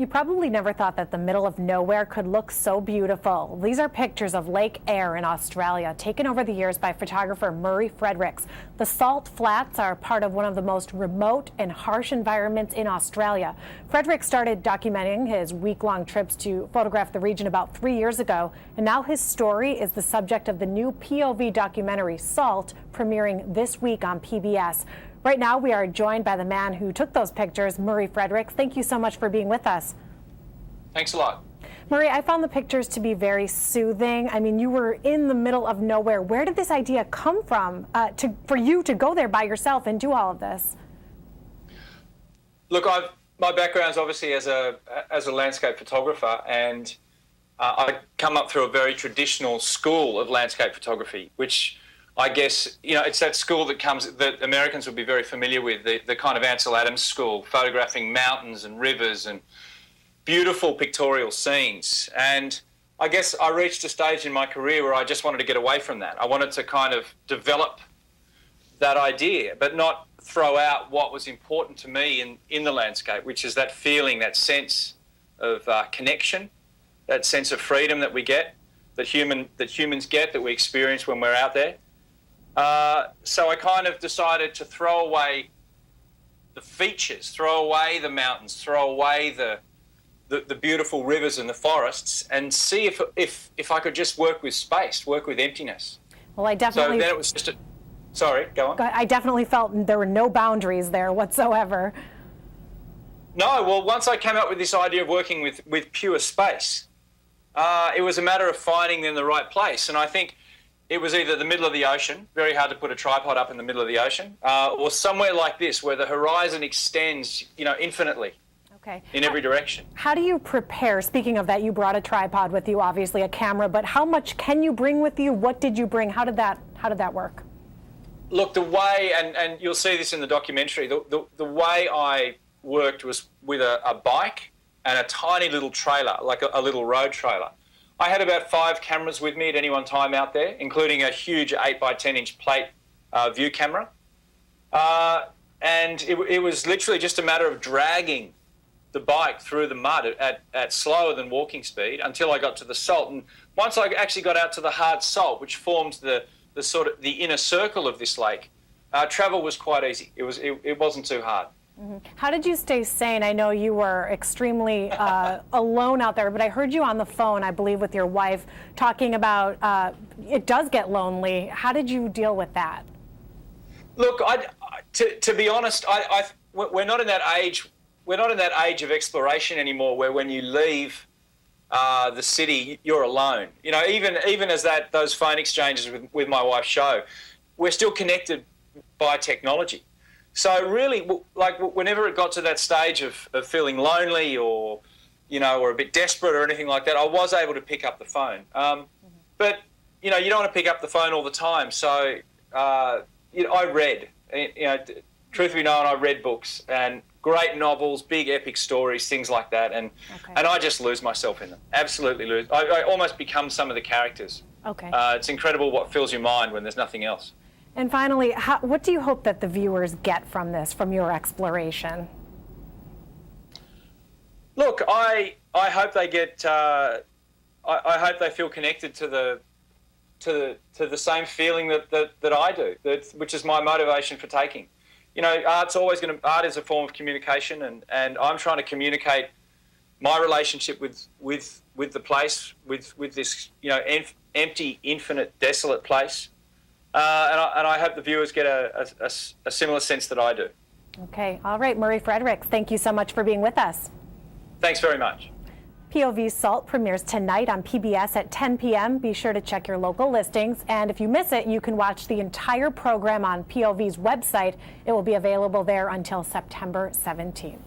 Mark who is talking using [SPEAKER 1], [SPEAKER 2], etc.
[SPEAKER 1] You probably never thought that the middle of nowhere could look so beautiful. These are pictures of Lake Eyre in Australia, taken over the years by photographer Murray Fredericks. The salt flats are part of one of the most remote and harsh environments in Australia. Fredericks started documenting his week-long trips to photograph the region about 3 years ago, and now his story is the subject of the new POV documentary, Salt, premiering this week on PBS. Right now, we are joined by the man who took those pictures, Murray Fredericks. Thank you so much for being with us.
[SPEAKER 2] Thanks a lot.
[SPEAKER 1] Murray, I found the pictures to be very soothing. I mean, you were in the middle of nowhere. Where did this idea come from for you to go there by yourself and do all of this?
[SPEAKER 2] Look, my background is obviously as a landscape photographer, and I come up through a very traditional school of landscape photography, which I guess, it's that school that Americans would be very familiar with, the kind of Ansel Adams school, photographing mountains and rivers and beautiful pictorial scenes. And I guess I reached a stage in my career where I just wanted to get away from that. I wanted to kind of develop that idea, but not throw out what was important to me in the landscape, which is that feeling, that sense of connection, that sense of freedom that we get, that humans get, that we experience when we're out there. So I kind of decided to throw away the features, throw away the mountains, throw away the beautiful rivers and the forests, and see if I could just work with space, work with emptiness.
[SPEAKER 1] Well, I definitely.
[SPEAKER 2] So then it was just sorry, go on.
[SPEAKER 1] I definitely felt there were no boundaries there whatsoever.
[SPEAKER 2] No, well, once I came up with this idea of working with pure space, it was a matter of finding them the right place, and I think it was either the middle of the ocean, very hard to put a tripod up in the middle of the ocean, or somewhere like this where the horizon extends, infinitely.
[SPEAKER 1] Okay.
[SPEAKER 2] In every direction.
[SPEAKER 1] How do you prepare? Speaking of that, you brought a tripod with you, obviously a camera, but how much can you bring with you? What did you bring? How did that work?
[SPEAKER 2] Look, the way, and you'll see this in the documentary, the way I worked was with a bike and a tiny little trailer, like a little road trailer. I had about 5 cameras with me at any one time out there, including a huge 8 by 10 inch plate view camera. And it was literally just a matter of dragging the bike through the mud at slower than walking speed until I got to the salt. And once I actually got out to the hard salt, which forms the inner circle of this lake, travel was quite easy. It wasn't too hard.
[SPEAKER 1] Mm-hmm. How did you stay sane? I know you were extremely alone out there, but I heard you on the phone, I believe, with your wife, talking about it does get lonely. How did you deal with that?
[SPEAKER 2] Look, to be honest, we're not in that age. We're not in that age of exploration anymore, where when you leave the city, you're alone. Even as those phone exchanges with my wife show, we're still connected by technology. So really, like whenever it got to that stage of feeling lonely or a bit desperate or anything like that, I was able to pick up the phone. But you don't want to pick up the phone all the time. So I read. Truth be known, I read books and great novels, big epic stories, things like that, and I just lose myself in them. Absolutely lose. I almost become some of the characters.
[SPEAKER 1] Okay.
[SPEAKER 2] It's incredible what fills your mind when there's nothing else.
[SPEAKER 1] And finally, what do you hope that the viewers get from this, from your exploration?
[SPEAKER 2] Look, I hope they get. I hope they feel connected to the same feeling that I do, which is my motivation for taking. Art is a form of communication, and I'm trying to communicate my relationship with the place, with this empty, infinite, desolate place. And I hope the viewers get a similar sense that I do.
[SPEAKER 1] Okay. All right. Murray Fredericks, thank you so much for being with us.
[SPEAKER 2] Thanks very much.
[SPEAKER 1] POV Salt premieres tonight on PBS at 10 p.m. Be sure to check your local listings. And if you miss it, you can watch the entire program on POV's website. It will be available there until September 17th.